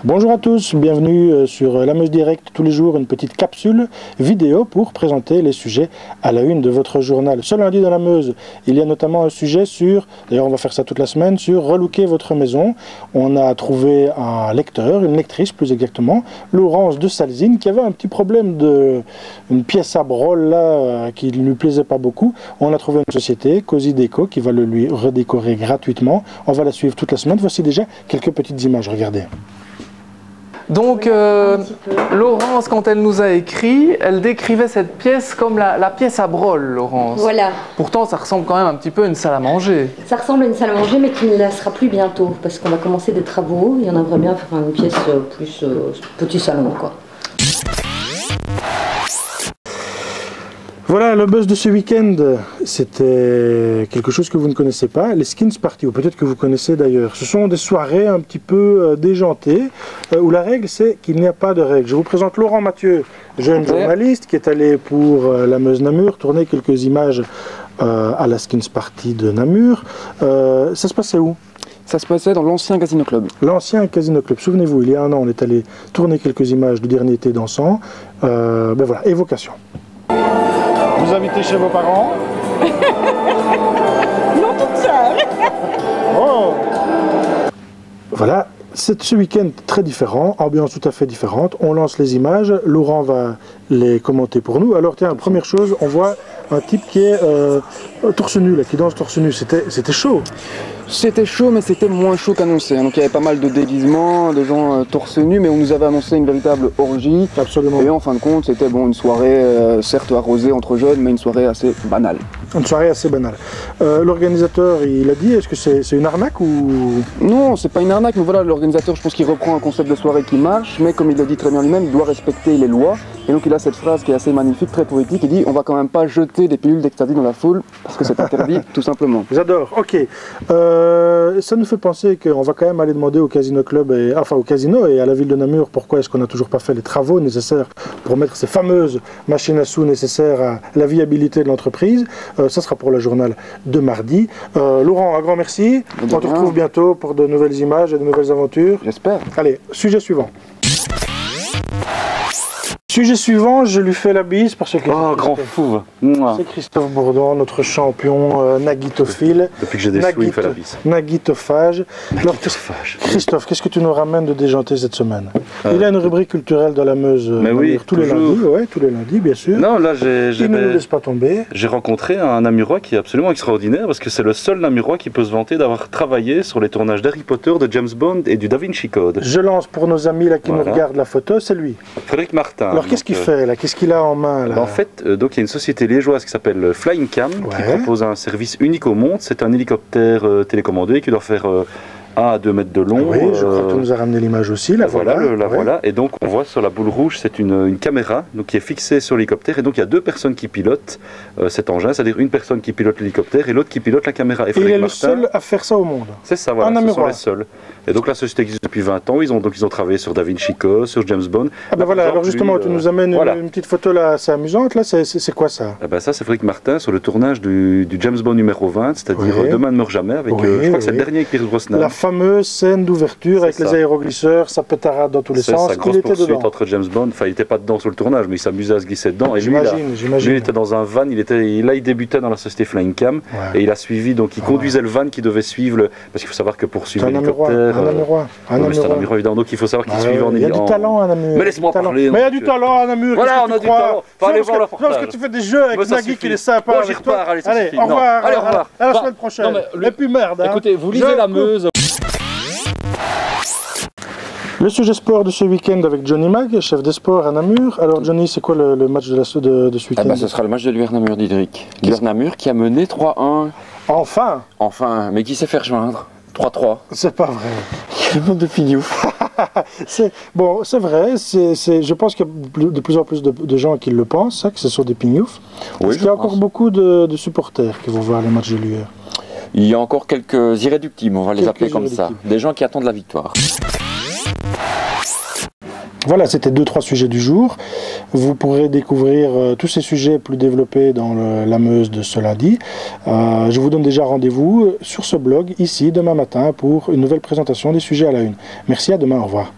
Bonjour à tous, bienvenue sur La Meuse Direct, tous les jours une petite capsule vidéo pour présenter les sujets à la une de votre journal. Ce lundi dans La Meuse, il y a notamment un sujet sur, d'ailleurs on va faire ça toute la semaine, sur relooker votre maison. On a trouvé un lecteur, une lectrice plus exactement, Laurence de Salzine, qui avait un petit problème une pièce à brol là qui ne lui plaisait pas beaucoup. On a trouvé une société, Cozy Déco, qui va le lui redécorer gratuitement. On va la suivre toute la semaine. Voici déjà quelques petites images, regardez. Donc, Laurence, quand elle nous a écrit, elle décrivait cette pièce comme la pièce à brol, Laurence. Voilà. Pourtant, ça ressemble quand même un petit peu à une salle à manger. Ça ressemble à une salle à manger, mais qui ne la sera plus bientôt, parce qu'on va commencer des travaux, et on aimerait bien faire une pièce plus petit salon, quoi. Voilà, le buzz de ce week-end, c'était quelque chose que vous ne connaissez pas, les Skins Party, ou peut-être que vous connaissez d'ailleurs. Ce sont des soirées un petit peu déjantées, où la règle c'est qu'il n'y a pas de règle. Je vous présente Laurent Mathieu, jeune journaliste qui est allé pour la Meuse Namur tourner quelques images à la Skins Party de Namur. Ça se passait où ? Ça se passait dans l'ancien Casino Club. L'ancien Casino Club. Souvenez-vous, il y a un an, on est allé tourner quelques images du dernier été dansant. Ben voilà, évocation. Vous habitez chez vos parents? Non, toute seule. Oh. Voilà, c'est ce week-end très différent, ambiance tout à fait différente. On lance les images, Laurent va les commenter pour nous. Alors tiens, première chose, on voit un type qui est torse nu, là, qui danse torse nu. C'était chaud. C'était chaud, mais c'était moins chaud qu'annoncé. Donc il y avait pas mal de déguisements, de gens torse nu, mais on nous avait annoncé une véritable orgie. Absolument. Et en fin de compte, c'était bon, une soirée certes arrosée entre jeunes, mais une soirée assez banale. Une soirée assez banale. L'organisateur, il a dit, est-ce que c'est une arnaque ou... Non, c'est pas une arnaque, mais voilà, l'organisateur, je pense qu'il reprend un concept de soirée qui marche, mais comme il l'a dit très bien lui-même, il doit respecter les lois. Et donc il a cette phrase qui est assez magnifique, très poétique, il dit « On va quand même pas jeter des pilules d'ecstasy dans la foule, parce que c'est interdit, tout simplement. » J'adore, ok. Ça nous fait penser qu'on va quand même aller demander au Casino Club, enfin au casino et à la ville de Namur, pourquoi est-ce qu'on n'a toujours pas fait les travaux nécessaires pour mettre ces fameuses machines à sous nécessaires à la viabilité de l'entreprise. Ça sera pour le journal de mardi. Laurent, un grand merci. On te retrouve bientôt pour de nouvelles images et de nouvelles aventures. J'espère. Allez, sujet suivant. Sujet suivant, je lui fais la bise parce que... Oh, grand fou. C'est Christophe Bourdon, notre champion naguitophile. Depuis que j'ai des sous, il me fait la bise. Naguitophage. Alors, Christophe, qu'est-ce que tu nous ramènes de déjanté cette semaine? Il a une rubrique culturelle dans la Meuse. Mais oui, tous les lundis. Ouais, tous les lundis, bien sûr. Non, là, il ne nous laisse pas tomber. J'ai rencontré un Namurois qui est absolument extraordinaire parce que c'est le seul Namurois qui peut se vanter d'avoir travaillé sur les tournages d'Harry Potter, de James Bond et du Da Vinci Code. Je lance pour nos amis là qui nous regardent la photo, c'est lui. Frédéric Martin. Alors qu'est-ce qu'il fait là? Qu'est-ce qu'il a en main là? En fait, donc il y a une société liégeoise qui s'appelle Flying Cam qui propose un service unique au monde. C'est un hélicoptère télécommandé qui doit faire 1 à 2 mètres de long. Oui, je crois que tu nous as ramené l'image aussi. La voilà. Voilà. Et donc on voit sur la boule rouge, c'est une caméra donc, qui est fixée sur l'hélicoptère. Et donc il y a 2 personnes qui pilotent cet engin, c'est-à-dire une personne qui pilote l'hélicoptère et l'autre qui pilote la caméra. Et il est le seul à faire ça au monde. C'est ça, voilà, ce sont les seuls. Et donc la société existe depuis 20 ans, ils ont travaillé sur Da Vinci Code, sur James Bond. Ah ben voilà, alors justement, tu nous amènes une petite photo là assez amusante, là, c'est quoi ça? Ah ben ça c'est Frédéric Martin sur le tournage du James Bond numéro 20, c'est-à-dire Demain ne meurt jamais, avec, je crois que c'est le dernier avec Pierce Brosnan. La fameuse scène d'ouverture avec les aéroglisseurs, ça pétarade dans tous les sens, il était dedans. Entre James Bond, enfin il n'était pas dedans sur le tournage, mais il s'amusait à se glisser dedans, et lui il était dans un van, il débutait dans la société Flying Cam, et il a suivi, donc il conduisait le van qui devait suivre, parce qu'il faut savoir que pour suivre l'hélicoptère... C'est un Namurois évidemment, donc il faut savoir qu'il suivait en hélicoptère. Il y a du talent à Namur. Mais laisse-moi parler. Mais il y a du talent à Namur. Voilà, on a du talent. Allez voir le reportage. Parce que tu fais des jeux avec Nagui qui est sympa. J'y repars, allez, allez, au revoir. Allez, au revoir. À la semaine prochaine. Et puis merde. Écoutez, vous lisez la Meuse. Le sujet sport de ce week-end avec Johnny Mag, chef des sports à Namur. Alors Johnny, c'est quoi le match de ce week-end? Ce sera le match de l'UR Namur d'Hydric. L'UR Namur qui a mené 3-1. Enfin. Enfin, mais qui s'est fait rejoindre 3-3. C'est pas vrai. Il y a le monde de pignouf. Bon, c'est vrai, je pense qu'il y a de plus en plus de gens qui le pensent, que ce sont des pignoufs. Oui, Est-ce qu'il y a encore beaucoup de supporters qui vont voir les matchs de l'UR? Il y a encore quelques irréductibles, on va les appeler comme ça. Des gens qui attendent la victoire. Voilà, c'était 2-3 sujets du jour. Vous pourrez découvrir tous ces sujets plus développés dans la Meuse de ce lundi. Je vous donne déjà rendez-vous sur ce blog, ici, demain matin, pour une nouvelle présentation des sujets à la une. Merci, à demain, au revoir.